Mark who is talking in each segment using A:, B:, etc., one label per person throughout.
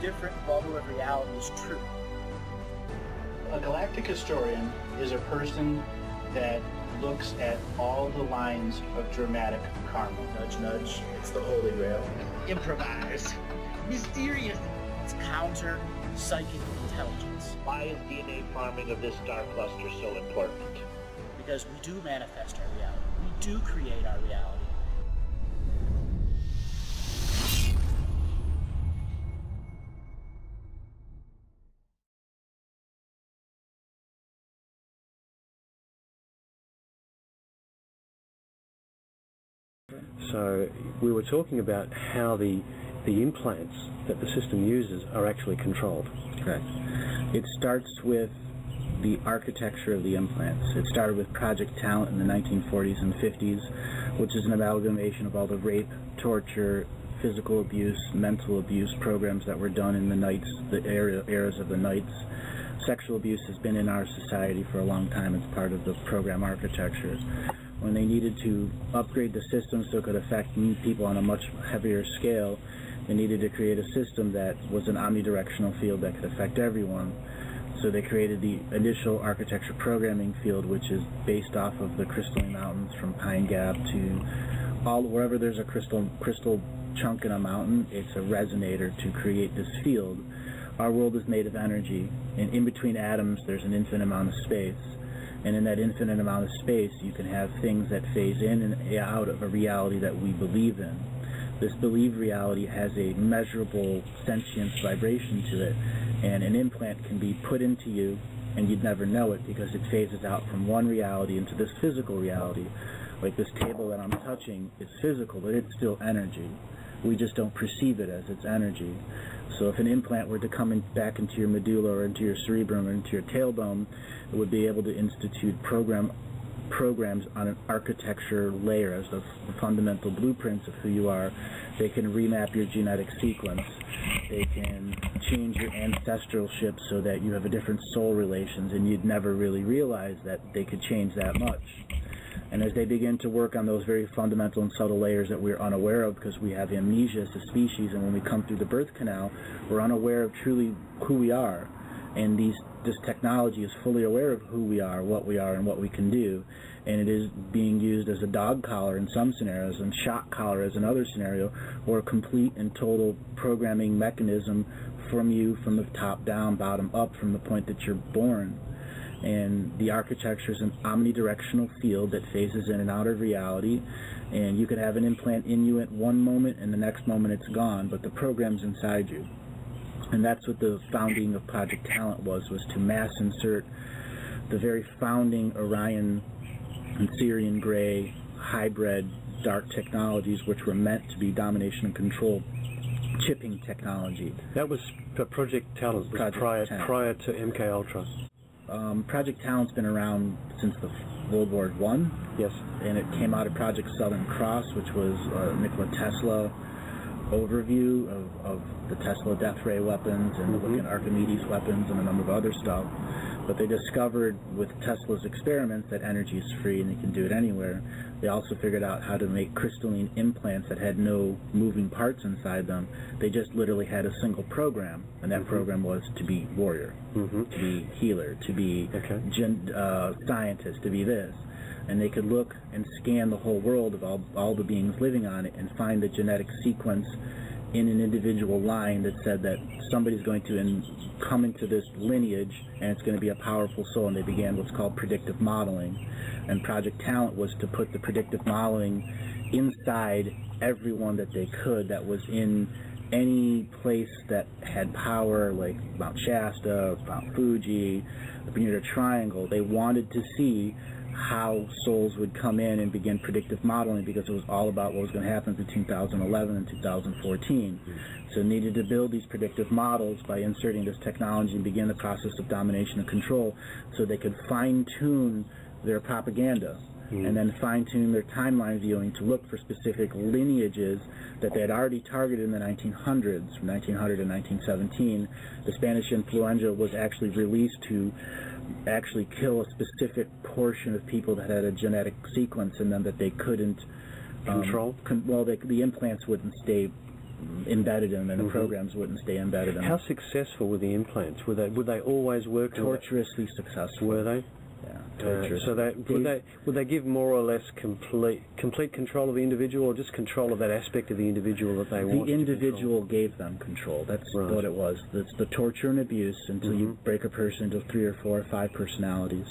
A: different bubble of reality is true.
B: A galactic historian is a person that looks at all the lines of dramatic karma.
A: Nudge, nudge, it's the Holy Grail.
C: Improvise. Mysterious.
A: It's counter-psychic intelligence.
C: Why is DNA farming of this star cluster so important?
A: Because we do manifest our reality. We do create our reality.
D: So we were talking about how the implants that the system uses are actually controlled.
E: Correct. It starts with the architecture of the implants. It started with Project Talent in the 1940s and 50s, which is an amalgamation of all the rape, torture, physical abuse, mental abuse programs that were done in the Knights, the eras of the Knights. Sexual abuse has been in our society for a long time. It's part of the program architecture. When they needed to upgrade the system so it could affect people on a much heavier scale, they needed to create a system that was an omnidirectional field that could affect everyone. So they created the initial architecture programming field, which is based off of the crystalline mountains from Pine Gap to wherever there's a crystal chunk in a mountain, it's a resonator to create this field. Our world is made of energy, and in between atoms there's an infinite amount of space. And in that infinite amount of space, you can have things that phase in and out of a reality that we believe in. This believed reality has a measurable sentience vibration to it, and an implant can be put into you, and you'd never know it because it phases out from one reality into this physical reality. Like this table that I'm touching is physical, but it's still energy. We just don't perceive it as its energy. So if an implant were to come back into your medulla or into your cerebrum or into your tailbone, it would be able to institute programs on an architecture layer as the fundamental blueprints of who you are. They can remap your genetic sequence. They can change your ancestralship so that you have a different soul relations, and you'd never really realize that they could change that much. And as they begin to work on those very fundamental and subtle layers that we're unaware of because we have amnesia as a species, and when we come through the birth canal, we're unaware of truly who we are. And this technology is fully aware of who we are, and what we can do. And it is being used as a dog collar in some scenarios, and shock collar as another scenario, or a complete and total programming mechanism from you from the top down, bottom up, from the point that you're born. And the architecture is an omnidirectional field that phases in and out of reality, and you could have an implant in you at one moment and the next moment it's gone, but the program's inside you. And that's what the founding of Project Talent was to mass insert the very founding Orion and Syrian Gray hybrid dark technologies, which were meant to be domination and control chipping technology.
D: That was Project Talent, prior to MK Ultra.
E: Project Talent's been around since the World War I.
D: Yes.
E: And it came out of Project Southern Cross, which was Nikola Tesla overview of the Tesla death ray weapons and looking at Archimedes weapons and a number of other stuff. But they discovered with Tesla's experiments that energy is free and you can do it anywhere. They also figured out how to make crystalline implants that had no moving parts inside them. They just literally had a single program, and that program was to be warrior, to be healer, to be scientist, to be this. And they could look and scan the whole world of all the beings living on it and find the genetic sequence in an individual line that said that somebody's going to come into this lineage and it's going to be a powerful soul. And they began what's called predictive modeling. And Project Talent was to put the predictive modeling inside everyone that they could that was in any place that had power, like Mount Shasta, Mount Fuji, the Bermuda Triangle. They wanted to see how souls would come in and begin predictive modeling because it was all about what was going to happen between 2011 and 2014. So needed to build these predictive models by inserting this technology and begin the process of domination and control so they could fine-tune their propaganda and then fine-tune their timeline viewing to look for specific lineages that they had already targeted in the 1900s, from 1900 to 1917. The Spanish influenza was actually released to actually kill a specific portion of people that had a genetic sequence in them that they couldn't
D: control.
E: The implants wouldn't stay embedded in them, and the programs wouldn't stay embedded in them.
D: How successful were the implants? Would they always work?
E: Tortuously successful.
D: Were they?
E: Yeah, torturous.
D: So would they give more or less complete control of the individual, or just control of that aspect of the individual that they want?
E: The individual gave them control. That's what it was. It's the torture and abuse until you break a person into 3 or 4 or 5 personalities.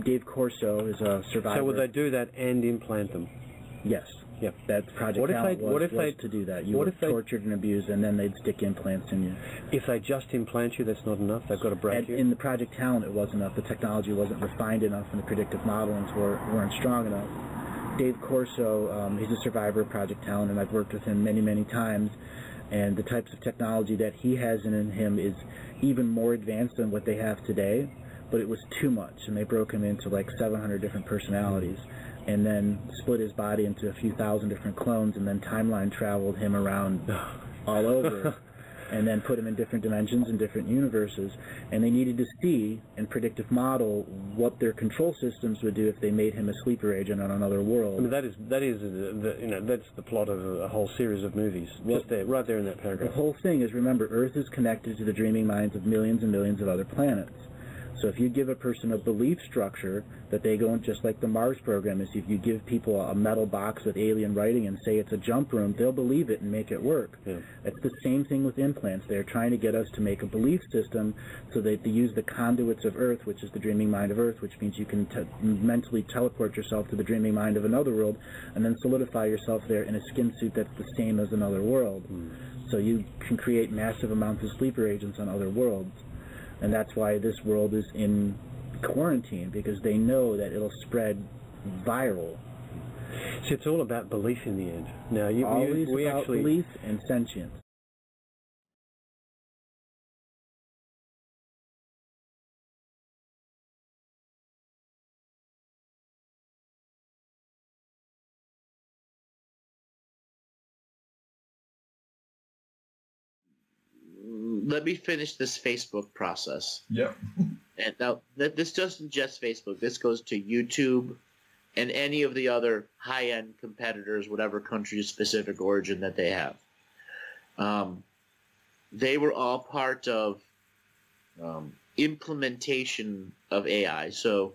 E: Dave Corso is a survivor.
D: So would they do that and implant them?
E: Yes. Yep. That Project Talent was to do that. You were tortured and abused, and then they'd stick implants in you.
D: If they just implant you, that's not enough? They've got to break you?
E: In the Project Talent, it wasn't enough. The technology wasn't refined enough, and the predictive modelings weren't strong enough. Dave Corso, he's a survivor of Project Talent, and I've worked with him many, many times, and the types of technology that he has in him is even more advanced than what they have today, but it was too much, and they broke him into like 700 different personalities, and then split his body into a few thousand different clones, and then timeline traveled him around all over, and then put him in different dimensions and different universes. And they needed to see and predictive model what their control systems would do if they made him a sleeper agent on another world.
D: I mean, that's the plot of a whole series of movies. Just there, right there in that paragraph.
E: The whole thing is, remember, Earth is connected to the dreaming minds of millions and millions of other planets. So if you give a person a belief structure that they go in, just like the Mars program is, if you give people a metal box with alien writing and say it's a jump room, they'll believe it and make it work. Yeah. It's the same thing with implants. They're trying to get us to make a belief system so that they use the conduits of Earth, which is the dreaming mind of Earth, which means you can mentally teleport yourself to the dreaming mind of another world and then solidify yourself there in a skin suit that's the same as another world. So you can create massive amounts of sleeper agents on other worlds. And that's why this world is in quarantine, because they know that it'll spread viral.
D: So it's all about belief in the end. Now,
E: we about belief and sentience.
C: Let me finish this Facebook process.
F: Yep.
C: And now, this doesn't just Facebook. This goes to YouTube and any of the other high-end competitors, whatever country-specific origin that they have. They were all part of implementation of AI. So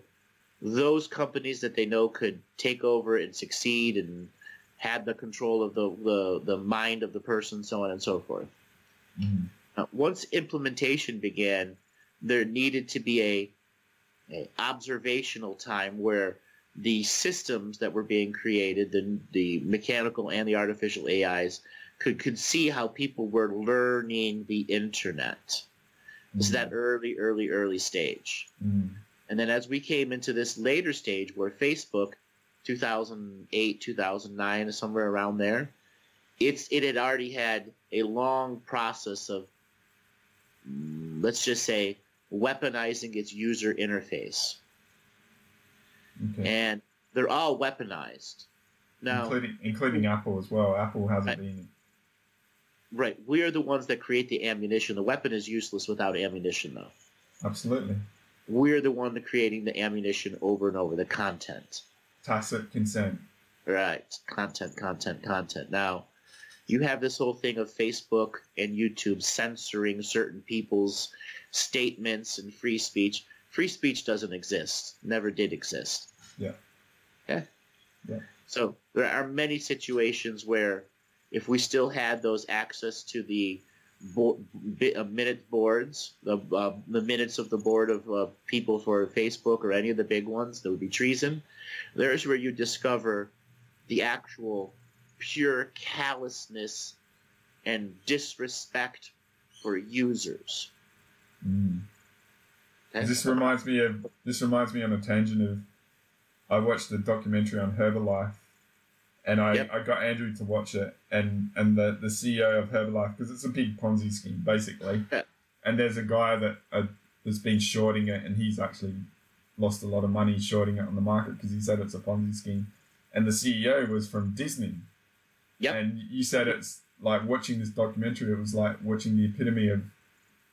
C: those companies that they know could take over and succeed and had the control of the mind of the person, so on and so forth. Once implementation began, there needed to be a observational time where the systems that were being created, the mechanical and the artificial AIs, could see how people were learning the internet. This is that early stage. And then as we came into this later stage where Facebook, 2008, 2009, somewhere around there, it had already had a long process of, let's just say, weaponizing its user interface. Okay. And they're all weaponized. Now,
F: including Apple as well. Apple hasn't been.
C: Right. We are the ones that create the ammunition. The weapon is useless without ammunition, though.
F: Absolutely.
C: We're the one that creating the ammunition over and over, the content.
F: Tacit consent.
C: Right. Content. Now, you have this whole thing of Facebook and YouTube censoring certain people's statements and free speech. Free speech doesn't exist. Never did exist.
F: Yeah.
C: Okay?
F: Yeah.
C: So there are many situations where if we still had those access to the minute boards, the minutes of the board of people for Facebook or any of the big ones, there would be treason. There's where you discover the actual pure callousness and disrespect for users.
F: This reminds me on a tangent of, I watched a documentary on Herbalife, and I got Andrew to watch it, and the CEO of Herbalife, because it's a big Ponzi scheme basically, and there's a guy that's been shorting it, and he's actually lost a lot of money shorting it on the market because he said it's a Ponzi scheme, and the CEO was from Disney.
C: Yep.
F: And you said it's like watching this documentary, it was like watching the epitome of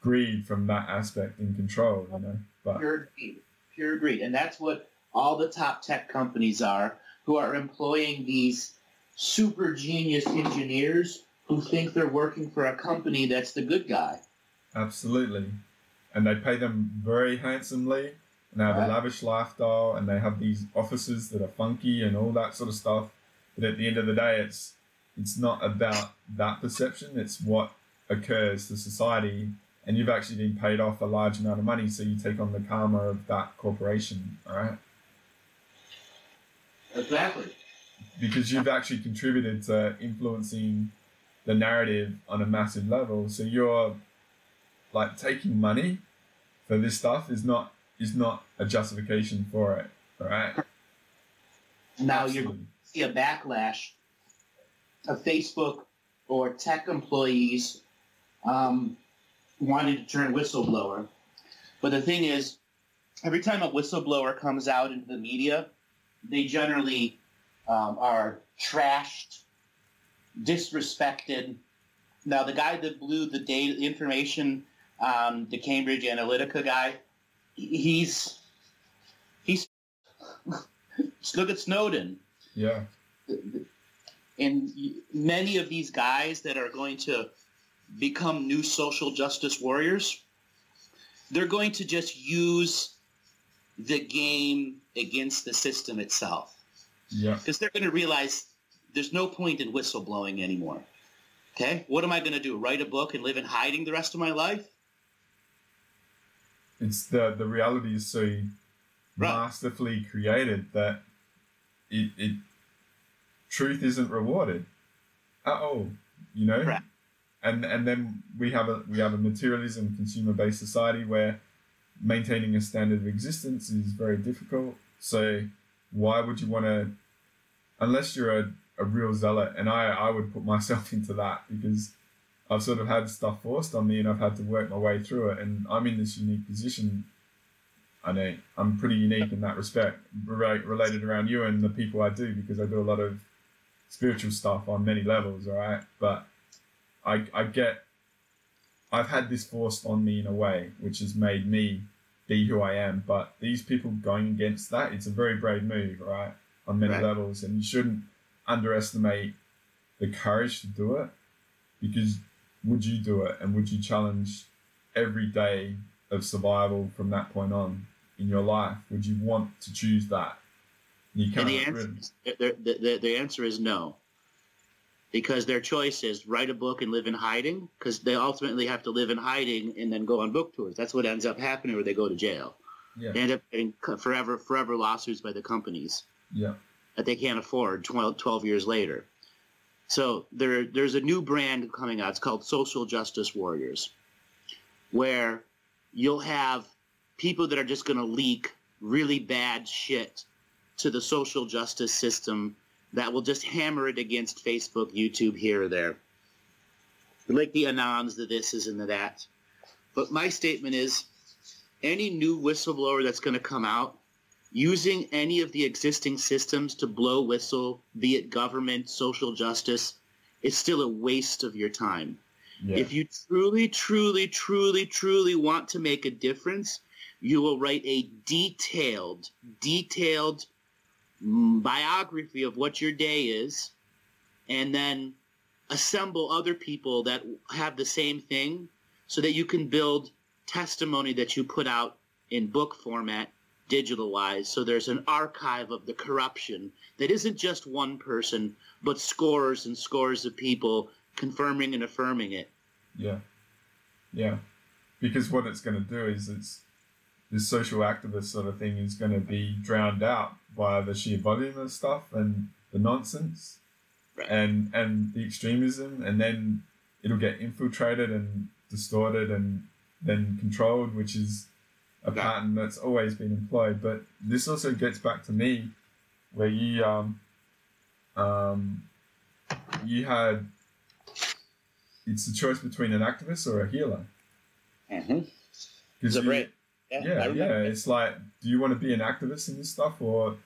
F: greed from that aspect and control, you know. But
C: pure greed. And that's what all the top tech companies are, who are employing these super genius engineers who think they're working for a company that's the good guy.
F: Absolutely. And they pay them very handsomely, and they have a lavish lifestyle, and they have these offices that are funky and all that sort of stuff. But at the end of the day, it's not about that perception. It's what occurs to society, and you've actually been paid off a large amount of money, so you take on the karma of that corporation, all right?
C: Exactly.
F: Because you've actually contributed to influencing the narrative on a massive level. So you're like taking money for this stuff is not a justification for it, all right?
C: Now
F: Absolutely.
C: you're going to see a backlash of Facebook or tech employees wanting to turn whistleblower. But the thing is, every time a whistleblower comes out into the media, they generally are trashed, disrespected. Now, the guy that blew the data, the information, the Cambridge Analytica guy, he's look at Snowden.
F: Yeah.
C: And many of these guys that are going to become new social justice warriors, they're going to just use the game against the system itself.
F: Yeah.
C: Because they're going to realize there's no point in whistleblowing anymore. Okay? What am I going to do? Write a book and live in hiding the rest of my life?
F: It's the reality is so masterfully created that it truth isn't rewarded at all, you know?
C: Right.
F: And then we have a materialism, consumer-based society where maintaining a standard of existence is very difficult. So why would you want to, unless you're a real zealot, and I would put myself into that because I've sort of had stuff forced on me and I've had to work my way through it, and I'm in this unique position. I know I'm pretty unique in that respect, related around you and the people I do, because I do a lot of spiritual stuff on many levels, all right? But I've had this forced on me in a way which has made me be who I am. But these people going against that, it's a very brave move, right? On many levels. And you shouldn't underestimate the courage to do it, because would you do it? And would you challenge every day of survival from that point on in your life? Would you want to choose that? You can't.
C: And the answer is no. Because their choice is write a book and live in hiding, because they ultimately have to live in hiding and then go on book tours. That's what ends up happening, or they go to jail.
F: Yeah.
C: They end up getting forever lawsuits by the companies that they can't afford 12 years later. So there's a new brand coming out. It's called Social Justice Warriors, where you'll have people that are just going to leak really bad shit to the social justice system that will just hammer it against Facebook, YouTube, here or there. Like the Anons, the thises and the that. But my statement is, any new whistleblower that's going to come out using any of the existing systems to blow whistle, be it government, social justice, it's still a waste of your time. Yeah. If you truly want to make a difference, you will write a detailed biography of what your day is, and then assemble other people that have the same thing so that you can build testimony that you put out in book format, digitalized, so there's an archive of the corruption that isn't just one person, but scores and scores of people confirming and affirming it.
F: Yeah. Because what it's going to do is this social activist sort of thing is going to be drowned out by the sheer volume of stuff and the nonsense and the extremism, and then it'll get infiltrated and distorted and then controlled, which is a pattern that's always been employed. But this also gets back to me, where you had, it's the choice between an activist or a healer.
C: Mm-hmm.
F: It's like, do you want to be an activist in this stuff, or do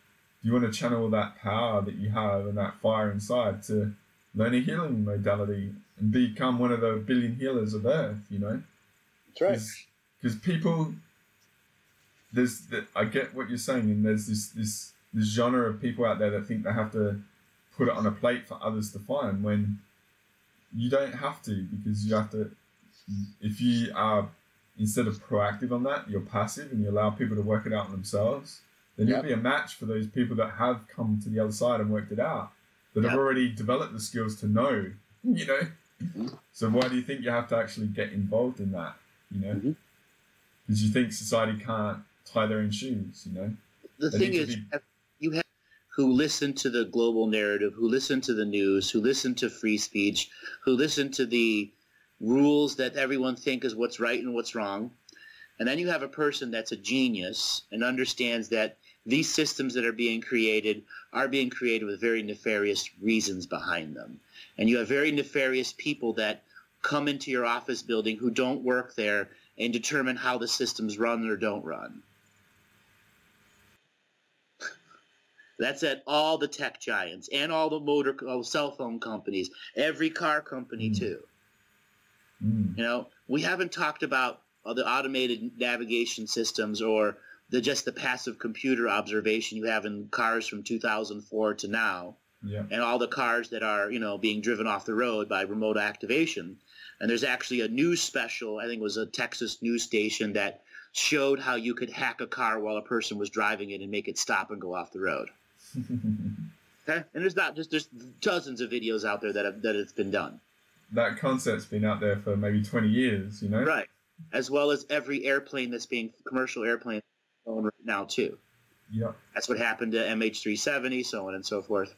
F: you want to channel that power that you have and that fire inside to learn a healing modality and become one of the 1 billion healers of Earth, you know?
C: That's right.
F: Because people, I get what you're saying, and there's this genre of people out there that think they have to put it on a plate for others to find, when you don't have to, because you have to, if you are, instead of proactive on that, you're passive and you allow people to work it out themselves, then you'll be a match for those people that have come to the other side and worked it out, that have already developed the skills to know, you know? So why do you think you have to actually get involved in that, you know? Because you think society can't tie their own shoes, you know?
C: The thing is, you have who listen to the global narrative, who listen to the news, who listen to free speech, who listen to the rules that everyone think is what's right and what's wrong. And then you have a person that's a genius and understands that these systems that are being created with very nefarious reasons behind them. And you have very nefarious people that come into your office building who don't work there and determine how the systems run or don't run. That's at all the tech giants and all the cell phone companies, every car company too. You know, we haven't talked about the automated navigation systems or just the passive computer observation you have in cars from 2004 to now, and all the cars that are, you know, being driven off the road by remote activation. And there's actually a news special, I think it was a Texas news station, that showed how you could hack a car while a person was driving it and make it stop and go off the road. Okay? And there's dozens of videos out there that it's been done.
F: That concept's been out there for maybe 20 years, you know?
C: Right. As well as every airplane commercial airplane right now too.
F: Yeah.
C: That's what happened to MH370, so on and so forth.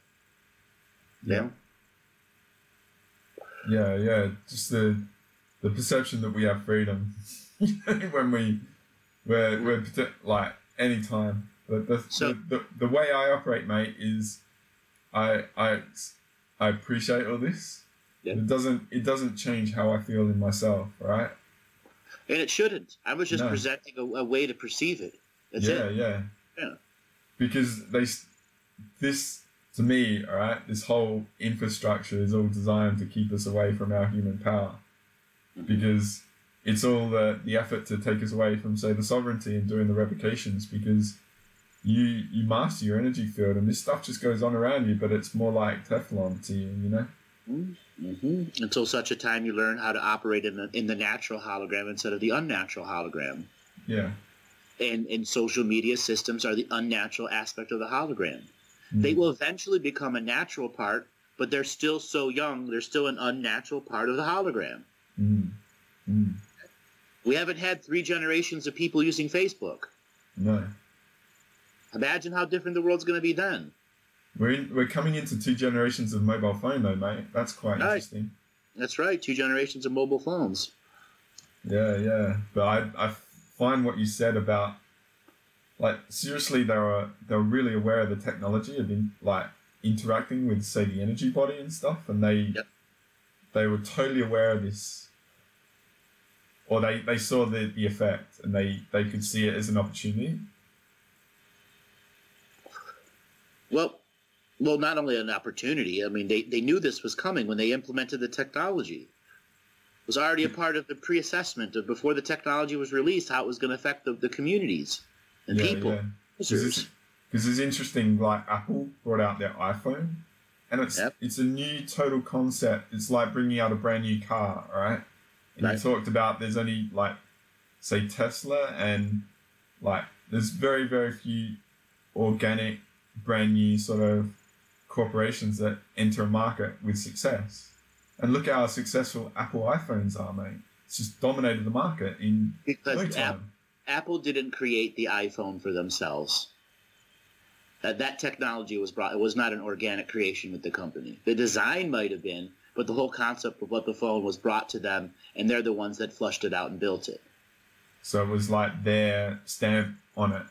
C: Yeah.
F: Yeah. Just the perception that we have freedom when we're like any time. But the way I operate, mate, is I appreciate all this. Yeah. It doesn't change how I feel in myself, right?
C: And it shouldn't. I was just presenting a way to perceive it. That's it.
F: Yeah. Because this, to me, all right, this whole infrastructure is all designed to keep us away from our human power. Because it's all the effort to take us away from, say, the sovereignty and doing the revocations, because you master your energy field and this stuff just goes on around you, but it's more like Teflon to you, you know?
C: Until such a time you learn how to operate in the natural hologram instead of the unnatural hologram.
F: Yeah.
C: And social media systems are the unnatural aspect of the hologram. They will eventually become a natural part, but they're still so young, they're still an unnatural part of the hologram. We haven't had 3 generations of people using Facebook.
F: No.
C: Imagine how different the world's going to be then.
F: We're coming into 2 generations of mobile phone, though, mate. That's quite interesting.
C: That's right, 2 generations of mobile phones.
F: Yeah. But I find what you said about, like, seriously, they were really aware of the technology of interacting with, say, the energy body and stuff, and they were totally aware of this, or they saw the effect, and they could see it as an opportunity.
C: Well, not only an opportunity. I mean, they knew this was coming when they implemented the technology. It was already a part of the pre-assessment of before the technology was released, how it was going to affect the communities and people. Yeah.
F: Because it's interesting, like Apple brought out their iPhone, and it's a new total concept. It's like bringing out a brand new car, right? And you talked about there's only, like, say, Tesla, and, like, there's very, very few organic, brand new sort of corporations that enter a market with success. And look how successful Apple iPhones are, mate. It's just dominated the market in no time.
C: Apple didn't create the iPhone for themselves. That technology was brought. It was not an organic creation with the company. The design might have been, but the whole concept of what the phone was brought to them, and they're the ones that flushed it out and built it.
F: So it was like their stamp on it.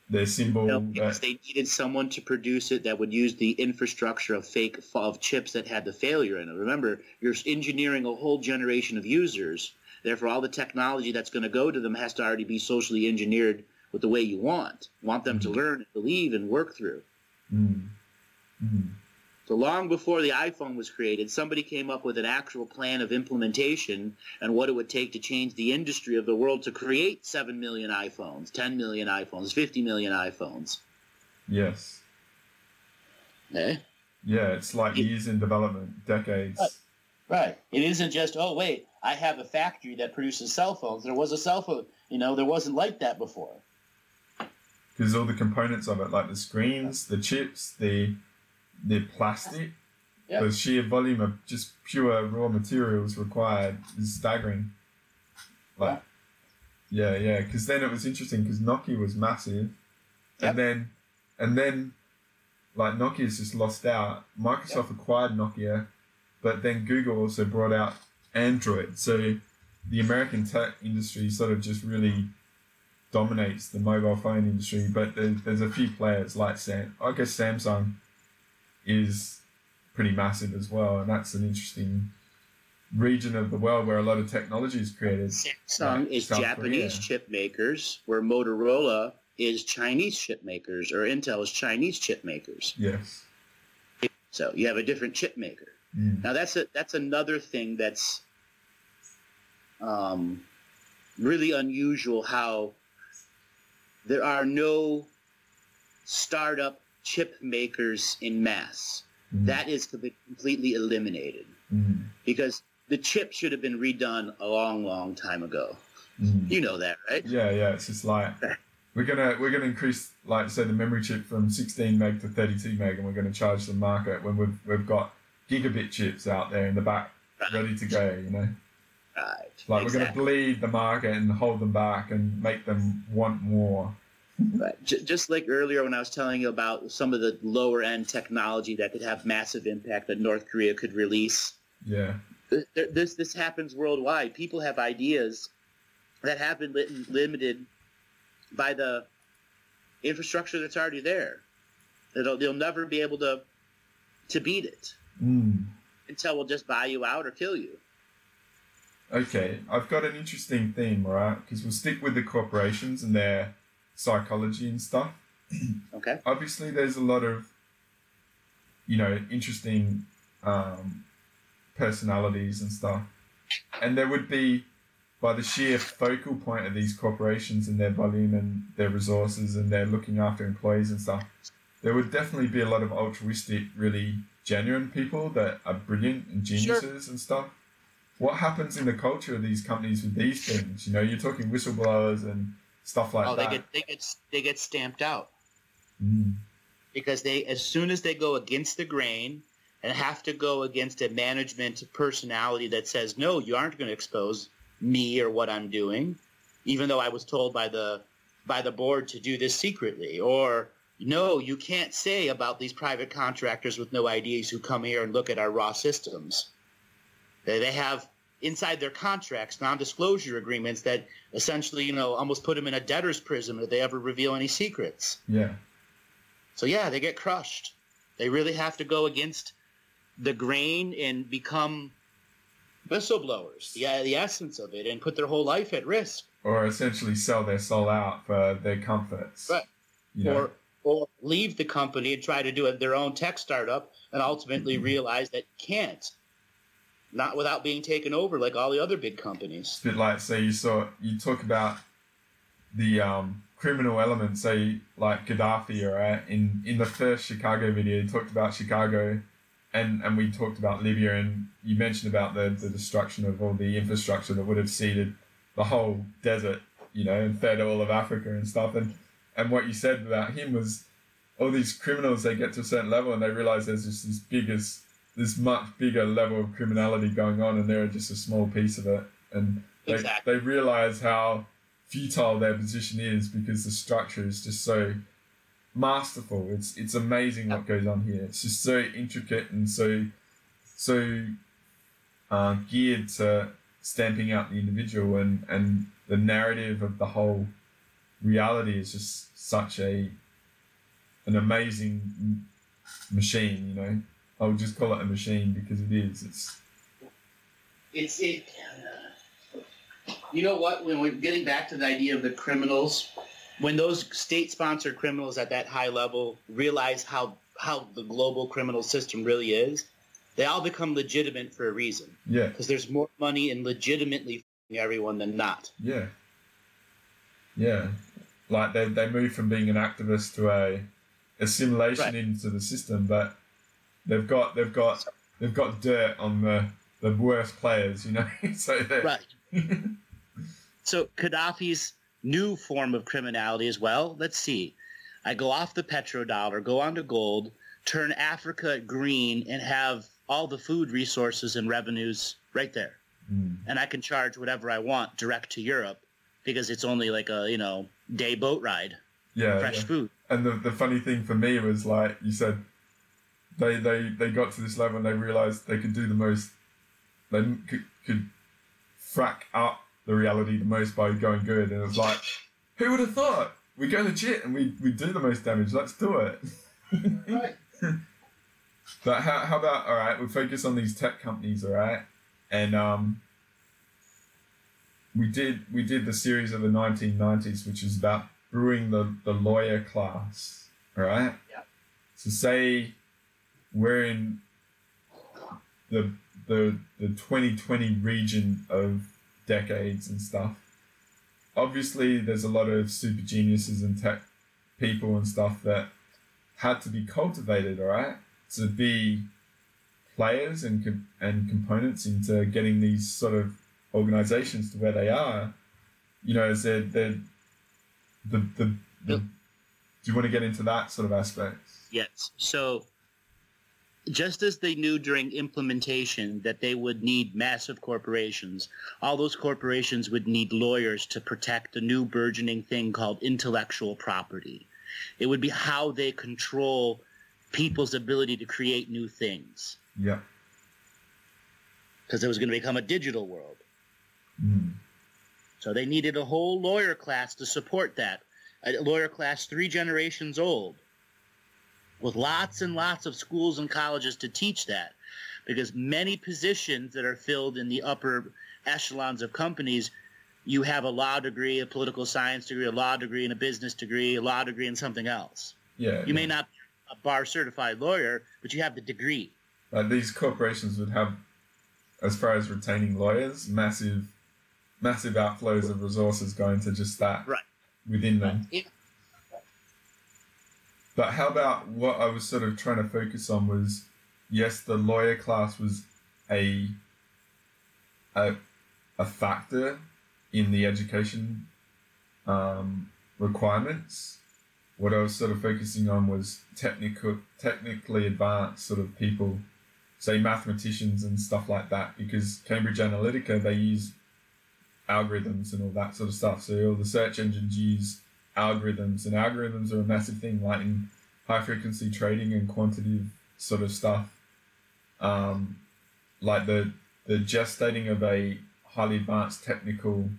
F: Their symbol.
C: Because they needed someone to produce it that would use the infrastructure of chips that had the failure in it. Remember, you're engineering a whole generation of users. Therefore, all the technology that's going to go to them has to already be socially engineered with the way you want them to learn and believe and work through. So long before the iPhone was created, somebody came up with an actual plan of implementation and what it would take to change the industry of the world to create 7 million iPhones, 10 million iPhones, 50 million iPhones.
F: Yes.
C: Eh?
F: Yeah, it's like years in development, decades.
C: Right. It isn't just, oh, wait, I have a factory that produces cell phones. There was a cell phone. There wasn't like that before.
F: Because all the components of it, like the screens, the chips, the plastic, the sheer volume of just pure raw materials required is staggering. Like, yeah. Because then it was interesting because Nokia was massive, and then like Nokia's just lost out. Microsoft acquired Nokia, but then Google also brought out Android. So the American tech industry sort of just really dominates the mobile phone industry. But there's a few players like I guess Samsung is pretty massive as well, and that's an interesting region of the world where a lot of technology is created.
C: Samsung is Japanese chip makers, where Motorola is Chinese chip makers, or Intel is Chinese chip makers.
F: Yes.
C: So you have a different chip maker. Now that's another thing that's really unusual, how there are no startup chip makers in mass. That is completely eliminated because the chip should have been redone a long time ago. You know that, right?
F: Yeah. It's just like we're gonna increase, like, say, the memory chip from 16 meg to 32 meg, and we're gonna charge the market when we've got gigabit chips out there in the back ready to go.
C: Right.
F: Like we're gonna bleed the market and hold them back and make them want more.
C: Right. Just like earlier when I was telling you about some of the lower-end technology that could have massive impact that North Korea could release.
F: Yeah.
C: This happens worldwide. People have ideas that have been limited by the infrastructure that's already there. They'll never be able to beat it. Intel will just buy you out or kill you.
F: Okay, I've got an interesting theme, right? Because we'll stick with the corporations and their psychology and stuff.
C: Okay.
F: Obviously, there's a lot of, interesting personalities and stuff. And there would be, by the sheer focal point of these corporations and their volume and their resources and their looking after employees and stuff, there would definitely be a lot of altruistic, really genuine people that are brilliant and geniuses and stuff. What happens in the culture of these companies with these things? You're talking whistleblowers and stuff like that.
C: They get stamped out because as soon as they go against the grain and have to go against a management personality that says, no, you aren't going to expose me or what I'm doing, even though I was told by the board to do this secretly, or no, you can't say about these private contractors with no IDs who come here and look at our raw systems. They have inside their contracts non-disclosure agreements that essentially, almost put them in a debtor's prison if they ever reveal any secrets.
F: Yeah.
C: So yeah, they get crushed. They really have to go against the grain and become whistleblowers, the essence of it, and put their whole life at risk.
F: Or essentially sell their soul out for their comforts.
C: Right. Or leave the company and try to do their own tech startup and ultimately realize that can't. Not without being taken over like all the other big companies.
F: It's a bit like, say, you talk about the criminal elements, say, like Gaddafi, right? In the first Chicago video, you talked about Chicago, and we talked about Libya, and you mentioned about the destruction of all the infrastructure that would have seeded the whole desert, and fed all of Africa and stuff. And what you said about him was all these criminals, they get to a certain level and they realize there's just this much bigger level of criminality going on, and they're just a small piece of it. And they realize how futile their position is because the structure is just so masterful. It's amazing what goes on here. It's just so intricate and so geared to stamping out the individual, and the narrative of the whole reality is just such an amazing machine, I'll just call it a machine because it is.
C: You know what? When we're getting back to the idea of the criminals, when those state-sponsored criminals at that high level realize how the global criminal system really is, they all become legitimate for a reason.
F: Yeah.
C: Because there's more money in legitimately f***ing everyone than not.
F: Yeah. Yeah. Like they move from being an activist to a assimilation into the system, but they've got dirt on the the worst players, you know. So
C: right. So Gaddafi's new form of criminality as well. Let's see. I go off the petrodollar, go onto gold, turn Africa green, and have all the food resources and revenues right there. And I can charge whatever I want direct to Europe because it's only like a, you know, day boat ride.
F: Yeah.
C: Fresh food.
F: And the funny thing for me was, like you said, they got to this level and they realized they could do the most, they could frack up the reality the most by going good. And it was like, who would have thought? We go legit and we do the most damage. Let's do it.
B: Right.
F: But how about, all right, we'll focus on these tech companies, all right? And we did the series of the 1990s, which is about brewing the lawyer class, all right?
B: Yeah.
F: So say we're in the 2020 region of decades and stuff. Obviously, there's a lot of super geniuses and tech people and stuff that had to be cultivated, all right, to be players and components into getting these sort of organizations to where they are. You know, is there do you want to get into that sort of aspect?
C: Yes. So just as they knew during implementation that they would need massive corporations, all those corporations would need lawyers to protect the new burgeoning thing called intellectual property. It would be how they control people's ability to create new things.
F: Yeah.
C: Because it was going to become a digital world.
F: Mm.
C: So they needed a whole lawyer class to support that. A lawyer class 3 generations old, with lots and lots of schools and colleges to teach that. Because many positions that are filled in the upper echelons of companies, you have a law degree, a political science degree, a law degree, and a business degree, a law degree, and something else.
F: Yeah.
C: You may not be a bar-certified lawyer, but you have the degree.
F: These corporations would have, as far as retaining lawyers, massive outflows of resources going to just that within them.
C: Yeah.
F: But how about what I was sort of trying to focus on was, yes, the lawyer class was a factor in the education requirements. What I was sort of focusing on was technically advanced sort of people, say mathematicians and stuff like that, because Cambridge Analytica, they use algorithms and all that sort of stuff. So all the search engines use algorithms, and algorithms are a massive thing, like in high frequency trading and quantitative sort of stuff. Like the gestating of a highly advanced technical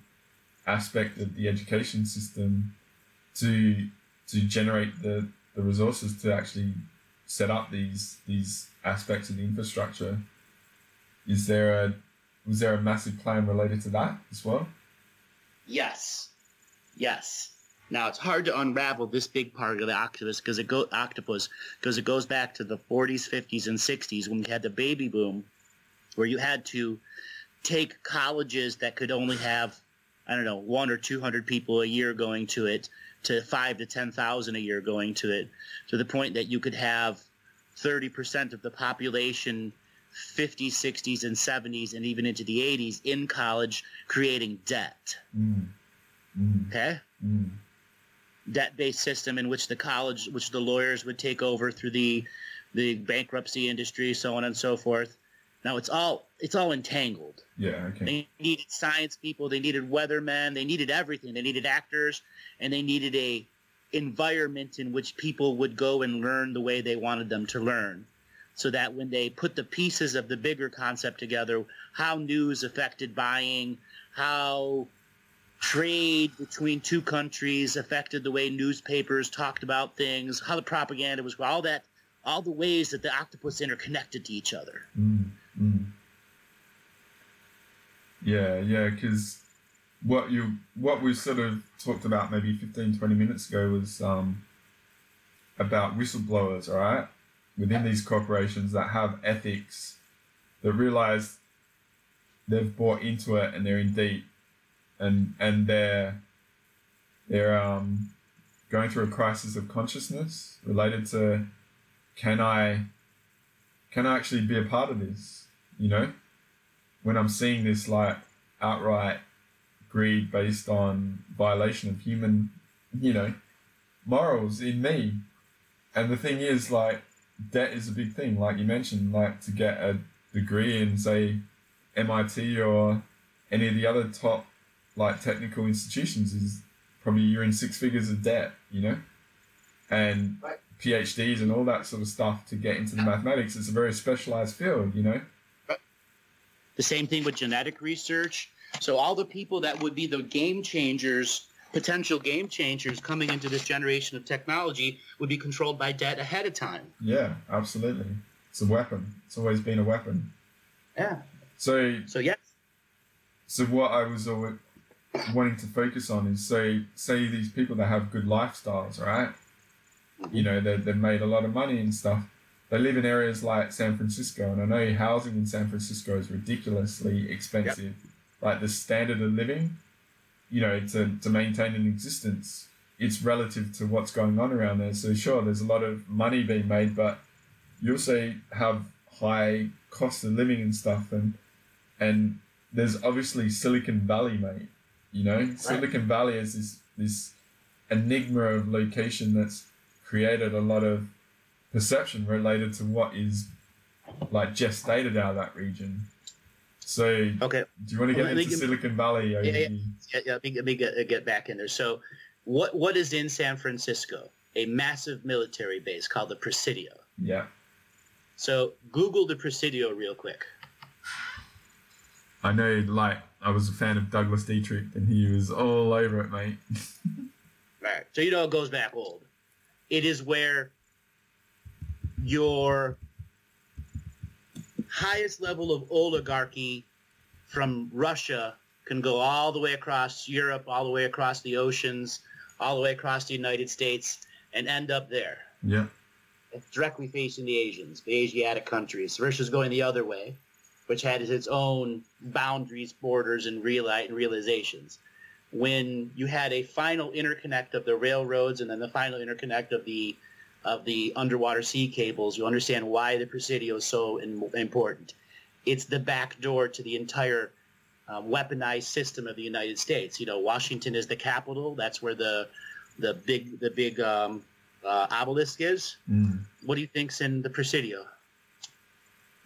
F: aspect of the education system to generate the resources to actually set up these aspects of the infrastructure. Was there a massive plan related to that as well? Yes.
C: Now it's hard to unravel this big part of the octopus because it goes back to the 40s, 50s, and 60s when we had the baby boom, where you had to take colleges that could only have, 1 or 200 people a year going to it, to 5,000 to 10,000 a year going to it, to the point that you could have 30% of the population, 50s, 60s, and 70s, and even into the 80s in college, creating debt. Okay? Debt-based system in which which the lawyers would take over through the bankruptcy industry, so on and so forth. Now it's all entangled.
F: Yeah, okay.
C: They needed science people, they needed weathermen, they needed everything. They needed actors, and they needed a environment in which people would go and learn the way they wanted them to learn, so that when they put the pieces of the bigger concept together, how news affected buying, how trade between two countries affected the way newspapers talked about things, how the propaganda was, all the ways that the octopus interconnected to each other.
F: Yeah, because what we sort of talked about maybe 15, 20 minutes ago was about whistleblowers, all right? Within these corporations that have ethics, that realize they've bought into it and they're in deep, and they're going through a crisis of consciousness related to, can I actually be a part of this, you know? when I'm seeing this like outright greed based on violation of human, morals in me. And the thing is, like, debt is a big thing, like you mentioned, like to get a degree in, say, MIT or any of the other top, like, technical institutions is probably you're in six figures of debt, and PhDs and all that sort of stuff to get into the mathematics. It's a very specialized field,
C: The same thing with genetic research. So all the people that would be the game changers, potential game changers coming into this generation of technology would be controlled by debt ahead of time.
F: Yeah, absolutely. It's a weapon. It's always been a weapon.
C: Yeah.
F: So
C: yes.
F: So what I was always wanting to focus on is, say these people that have good lifestyles, right? They've made a lot of money and stuff. They live in areas like San Francisco, and I know housing in San Francisco is ridiculously expensive. Yep. Like the standard of living, to maintain an existence, it's relative to what's going on around there. So sure, there's a lot of money being made, but you also have high cost of living and stuff, and there's obviously Silicon Valley, mate. Right. Silicon Valley is this enigma of location that's created a lot of perception related to what is like gestated out of that region. So,
C: okay,
F: do you want to get into Silicon Valley?
C: Yeah. Let me get back in there. So, what is in San Francisco? A massive military base called the Presidio.
F: Yeah.
C: So, Google the Presidio real quick.
F: I know, like, I was a fan of Douglas Dietrich, and he was all over it, mate.
C: Right. So it goes back old. It is where your highest level of oligarchy from Russia can go all the way across Europe, all the way across the oceans, all the way across the United States, and end up there.
F: Yeah.
C: It's directly facing the Asiatic countries, versus going the other way, which had its own boundaries, borders, and realizations. When you had a final interconnect of the railroads and then the final interconnect of the underwater sea cables, you understand why the Presidio is so important. It's the back door to the entire weaponized system of the United States. Washington is the capital. That's where the big obelisk is.
F: Mm.
C: What do you think's in the Presidio?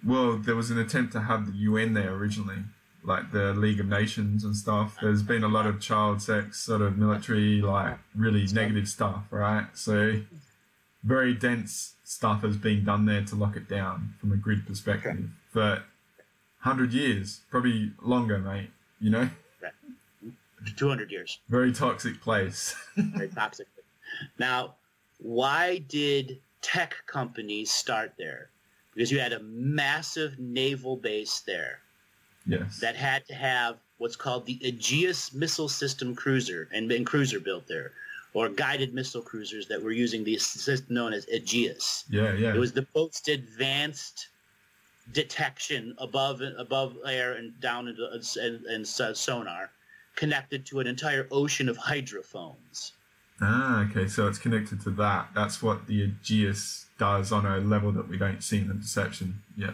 F: Well, there was an attempt to have the UN there originally, like the League of Nations and stuff. There's been a lot of child sex, sort of military, like really negative stuff, right? So very dense stuff has been done there to lock it down from a grid perspective for 100 years, probably longer, mate, Right.
C: 200 years.
F: Very toxic place.
C: Very toxic. Now, why did tech companies start there? Because you had a massive naval base there.
F: Yes.
C: That had to have what's called the Aegis missile system cruiser, and cruiser built there, or guided missile cruisers that were using the system known as Aegis.
F: Yeah.
C: It was the most advanced detection above air and down and sonar, connected to an entire ocean of hydrophones.
F: Ah, okay. So it's connected to that. That's what the Aegis does on a level that we don't see in the deception. Yeah.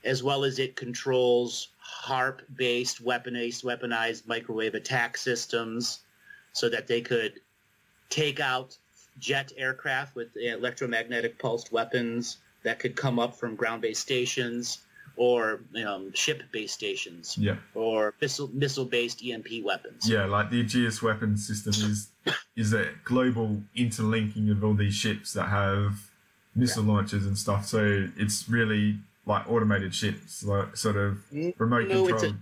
C: As well as it controls HARP-based weaponized microwave attack systems, so that they could take out jet aircraft with electromagnetic pulsed weapons that could come up from ground-based stations, or ship-based stations, or missile-based EMP weapons.
F: Yeah, like the Aegis weapon system is a global interlinking of all these ships that have missile launchers and stuff. So it's really like automated ships, like sort of remote control.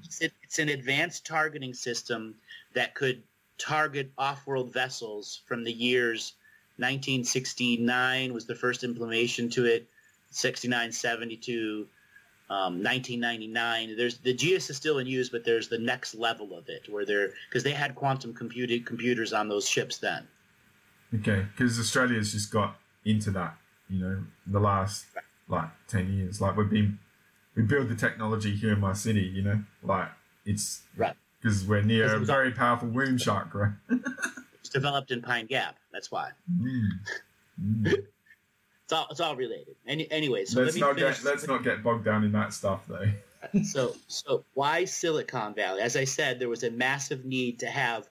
C: It's an advanced targeting system that could target off-world vessels from the years 1969 was the first implementation to it, 69, 72, 1999. The Aegis is still in use, but there's the next level of it because they had quantum computers on those ships then.
F: Okay, because Australia's just got into that, the last 10 years. Like we build the technology here in my city, like it's
C: right
F: because we're near a very powerful womb shark, right?
C: It's developed in Pine Gap. That's why. It's all related. Anyway, so
F: let's not get bogged down in that stuff, though.
C: So why Silicon Valley? As I said, there was a massive need to have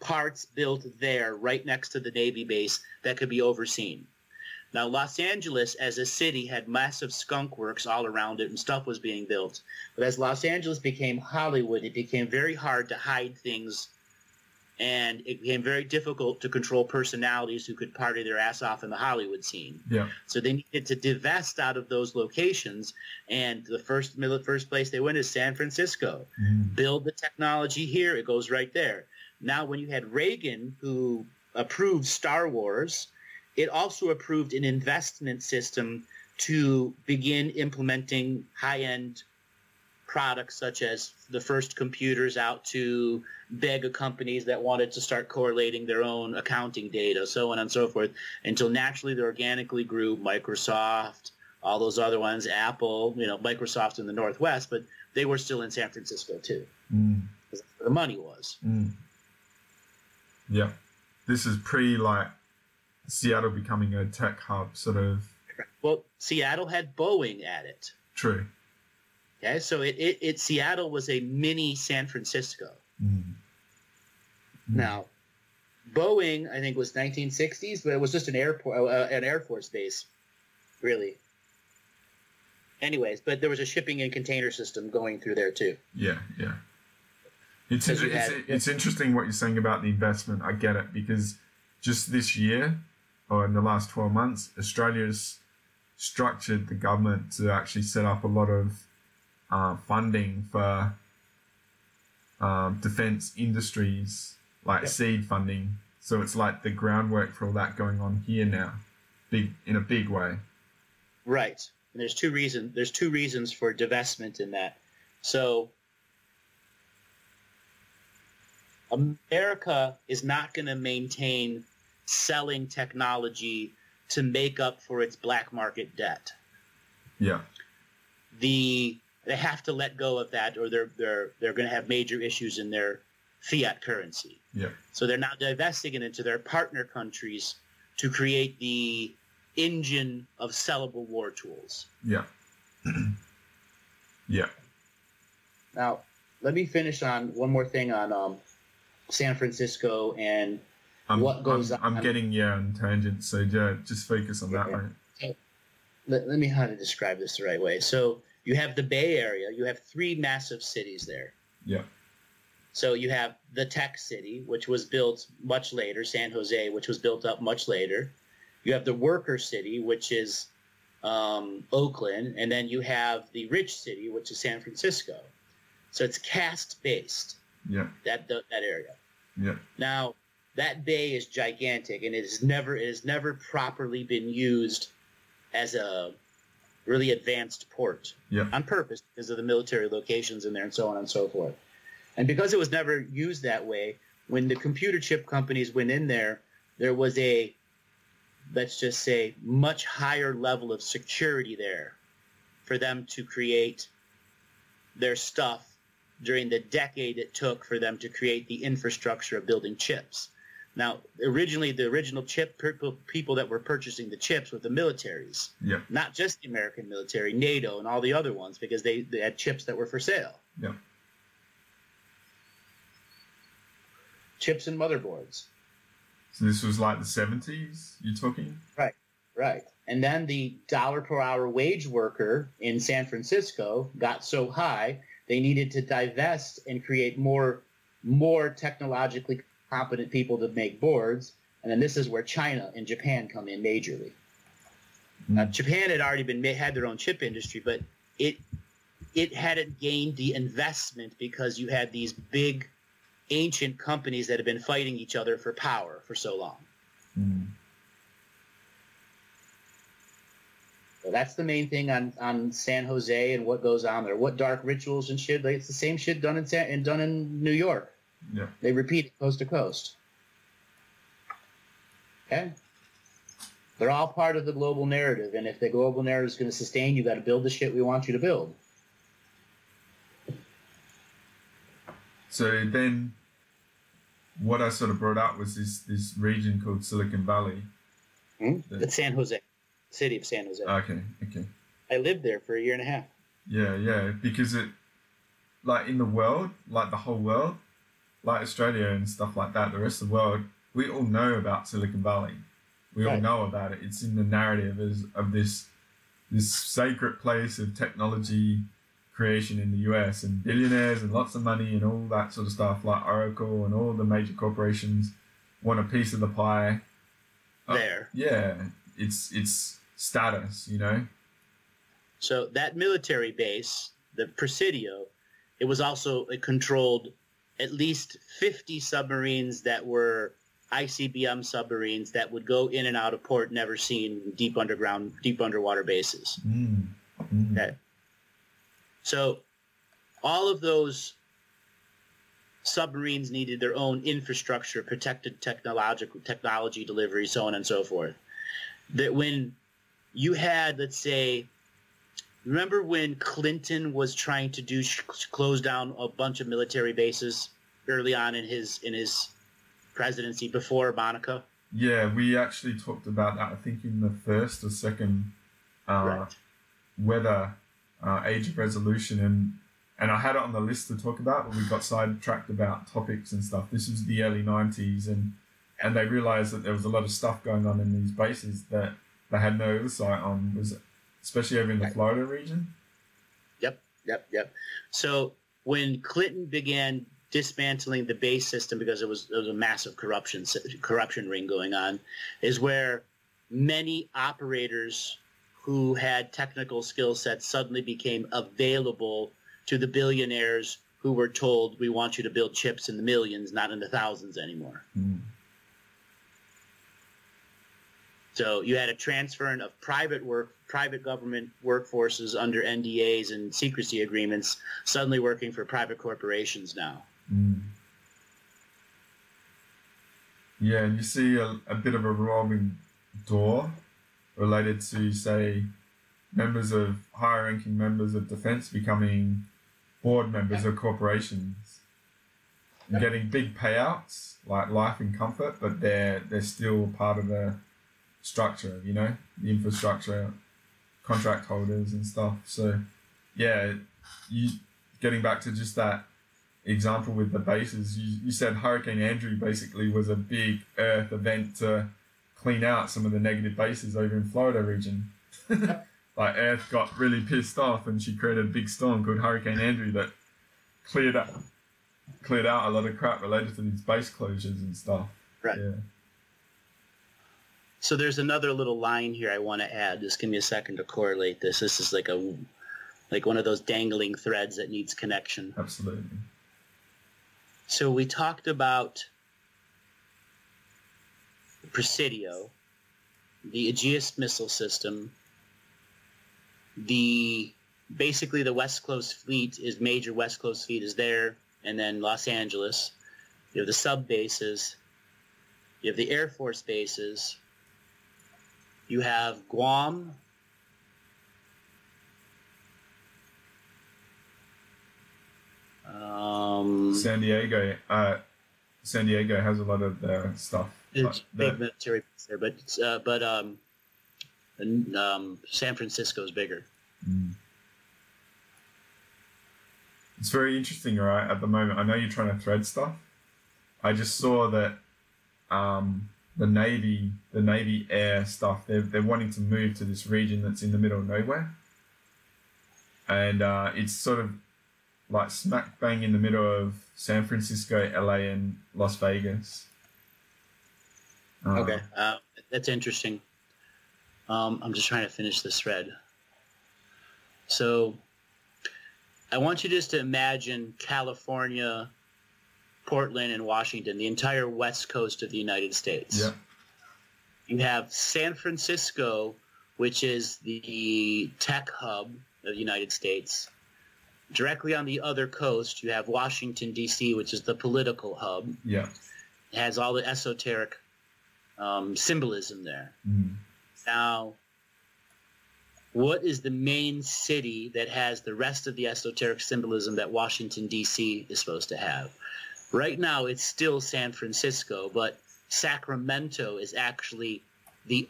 C: parts built there right next to the Navy base that could be overseen. Now, Los Angeles as a city had massive skunk works all around it and stuff was being built. But as Los Angeles became Hollywood, it became very hard to hide things, and it became very difficult to control personalities who could party their ass off in the Hollywood scene.
F: Yeah.
C: So they needed to divest out of those locations, and the first place they went is San Francisco. Build the technology here, it goes right there. Now, when you had Reagan, who approved Star Wars, it also approved an investment system to begin implementing high-end products, such as the first computers out to big companies that wanted to start correlating their own accounting data, so on and so forth, until naturally they organically grew. Microsoft, all those other ones, Apple, Microsoft in the Northwest, but they were still in San Francisco too, because that's where the money was.
F: Yeah. This is pre, Seattle becoming a tech hub, sort of.
C: Well, Seattle had Boeing at it.
F: True.
C: Okay, so Seattle was a mini San Francisco. Now, Boeing, I think, was 1960s, but it was just an Air Force base, really. Anyways, but there was a shipping and container system going through there too.
F: Yeah. It's interesting what you're saying about the investment. I get it, because just this year, or in the last 12 months, Australia's structured the government to actually set up a lot of funding for defense industries, seed funding. So it's like the groundwork for all that going on here now, in a big way.
C: Right. And there's two reasons for divestment in that. So America is not going to maintain selling technology to make up for its black market debt.
F: Yeah.
C: They have to let go of that, or they're going to have major issues in their fiat currency.
F: Yeah.
C: So they're now divesting it into their partner countries to create the engine of sellable war tools.
F: Yeah. Yeah.
C: Now, let me finish on one more thing on San Francisco and what goes on.
F: I'm getting on tangents, so just focus on that one.
C: So, let me how to describe this the right way. So you have the Bay Area. You have three massive cities there.
F: Yeah.
C: So you have the tech city, which was built much later, San Jose, which was built up much later. You have the worker city, which is Oakland, and then you have the rich city, which is San Francisco. So it's caste-based.
F: Yeah.
C: That area.
F: Yeah.
C: Now, that bay is gigantic, and it has never properly been used as a really advanced port on purpose because of the military locations in there and so on and so forth. And because it was never used that way, when the computer chip companies went in there, there was a, let's just say, much higher level of security there for them to create their stuff during the decade it took for them to create the infrastructure of building chips. Now, originally, the original chip people that were purchasing the chips were the militaries, not just the American military, NATO, and all the other ones, because they had chips that were for sale.
F: Yeah.
C: Chips and motherboards.
F: So this was like the 70s, you're talking?
C: Right. And then the dollar per hour wage worker in San Francisco got so high, they needed to divest and create more technologically competent people to make boards. And then this is where China and Japan come in majorly. Now, Japan had already had their own chip industry, but it hadn't gained the investment because you had these big ancient companies that have been fighting each other for power for so long. So that's the main thing on San Jose and what goes on there. What dark rituals and shit. It's the same shit done in New York.
F: Yeah.
C: They repeat it coast to coast. Okay? They're all part of the global narrative, and if the global narrative is going to sustain, you got to build the shit we want you to build.
F: So then, what I sort of brought up was this region called Silicon Valley.
C: It's San Jose, city of San Jose.
F: Okay.
C: I lived there for 1.5 years.
F: Yeah, because it, like in the world, like the whole world, like Australia and stuff like that, the rest of the world, we all know about Silicon Valley. We all know about it. It's in the narrative of this sacred place of technology creation in the US, and billionaires and lots of money and all that sort of stuff, like Oracle and all the major corporations want a piece of the pie.
C: There.
F: Yeah, it's status, you know.
C: So that military base, the Presidio, it was also, it controlled at least 50 submarines that were ICBM submarines that would go in and out of port never seen, deep underwater bases. Okay. So all of those submarines needed their own infrastructure, protected technology delivery, so on and so forth. That when you had, let's say, remember when Clinton was trying to close down a bunch of military bases early on in his presidency before Monica?
F: Yeah, we actually talked about that, I think, in the first or second weather age of resolution, and I had it on the list to talk about, but we got sidetracked about topics and stuff. This was the early 90s, and they realized that there was a lot of stuff going on in these bases that they had no oversight on, was especially over in the Florida region. Yep.
C: So when Clinton began dismantling the base system, because there was a massive corruption ring going on, is where many operators who had technical skill sets suddenly became available to the billionaires who were told, we want you to build chips in the millions, not in the thousands anymore. So you had a transfer of private government workforces under NDAs and secrecy agreements suddenly working for private corporations now.
F: Yeah, and you see a bit of a revolving door related to, say, higher-ranking members of defense becoming board members of corporations and getting big payouts, like life and comfort, but they're still part of the structure, you know, the infrastructure, contract holders and stuff. So, yeah, getting back to just that example with the bases, you said Hurricane Andrew basically was a big Earth event to clean out some of the negative bases over in Florida region. Like Earth got really pissed off, and she created a big storm called Hurricane Andrew that cleared out a lot of crap related to these base closures and stuff.
C: Right.
F: Yeah.
C: So there's another little line here I want to add. Just give me a second to correlate this. This is like one of those dangling threads that needs connection.
F: Absolutely.
C: So we talked about Presidio, the Aegis missile system, basically the West Coast fleet major West Coast fleet is there, and then Los Angeles. You have the sub bases, you have the Air Force bases, you have Guam,
F: San Diego has a lot of their stuff.
C: It's big military base there, but San Francisco is bigger.
F: It's very interesting, right? At the moment, I know you're trying to thread stuff. I just saw that the Navy air stuff, they're wanting to move to this region that's in the middle of nowhere, and it's sort of like smack bang in the middle of San Francisco, LA, and Las Vegas.
C: Okay, that's interesting. I'm just trying to finish this thread. So I want you just to imagine California, Portland, and Washington, the entire west coast of the United States.
F: Yeah.
C: You have San Francisco, which is the tech hub of the United States. Directly on the other coast, you have Washington, D.C., which is the political hub.
F: Yeah.
C: It has all the esoteric symbolism there. Now, what is the main city that has the rest of the esoteric symbolism that Washington, D.C. is supposed to have? Right now, it's still San Francisco, but Sacramento is actually the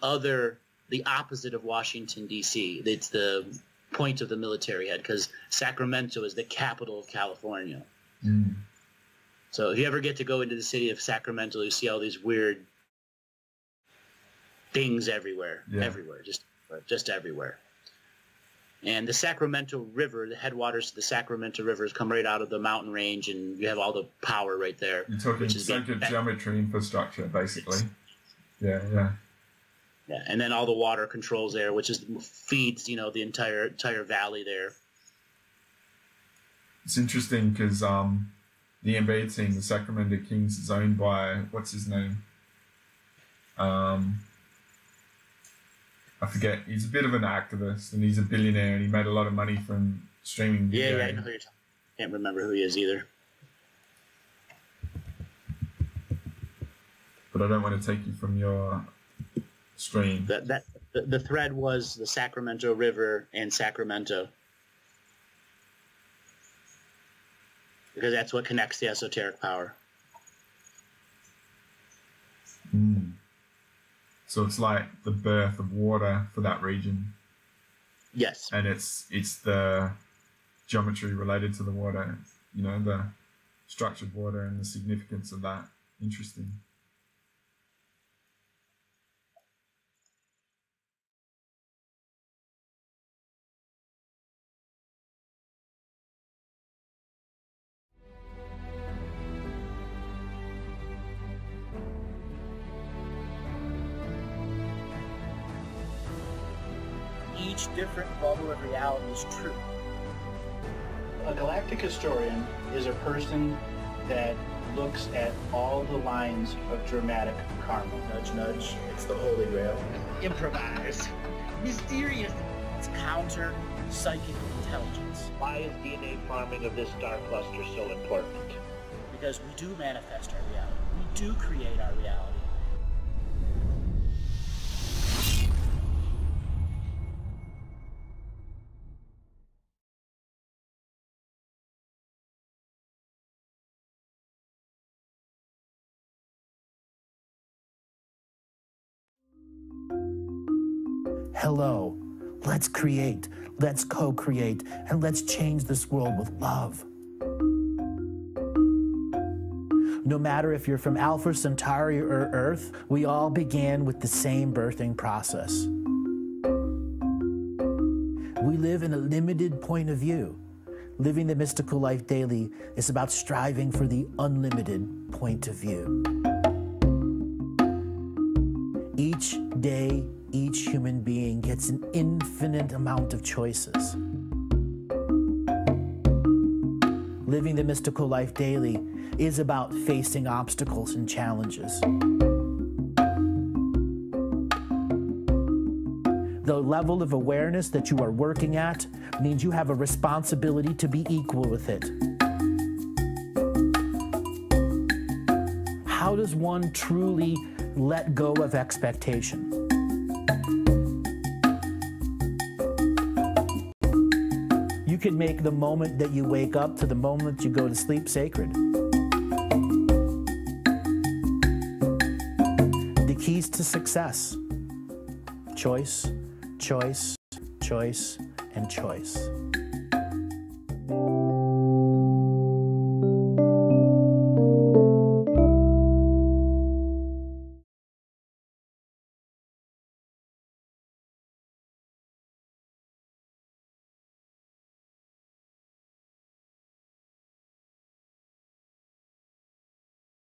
C: opposite of Washington, D.C. It's the point of the military head, because Sacramento is the capital of California. So if you ever get to go into the city of Sacramento, you see all these weird things everywhere, just everywhere. And the Sacramento River, the headwaters of the Sacramento Rivers come right out of the mountain range, and you have all the power right there.
F: You're talking sacred geometry infrastructure, basically. Yeah,
C: and then all the water controls there, which feeds, the entire valley there.
F: It's interesting because the NBA team, the Sacramento Kings, is owned by, what's his name? I forget. He's a bit of an activist, and he's a billionaire, and he made a lot of money from streaming video.
C: Yeah, I know who you're talking. Can't remember who he is either.
F: But I don't want to take you from your stream.
C: The thread was the Sacramento River and Sacramento, because that's what connects the esoteric power.
F: So it's like the birth of water for that region.
C: Yes.
F: And it's the geometry related to the water, the structured water and the significance of that. Interesting.
A: Each different bubble of reality is true.
B: A galactic historian is a person that looks at all the lines of dramatic karma.
A: Nudge, nudge. It's the Holy Grail.
C: Improvise. Mysterious.
A: It's counter psychic intelligence.
C: Why is DNA farming of this star cluster so important?
A: Because we do manifest our reality. We do create our reality.
G: Hello, let's create, let's co-create, and let's change this world with love. No matter if you're from Alpha Centauri or Earth, we all began with the same birthing process. We live in a limited point of view. Living the mystical life daily is about striving for the unlimited point of view. Each day, each human being gets an infinite amount of choices. Living the mystical life daily is about facing obstacles and challenges. The level of awareness that you are working at means you have a responsibility to be equal with it. How does one truly let go of expectation? You can make the moment that you wake up to the moment you go to sleep sacred. The keys to success: choice, choice, choice, and choice.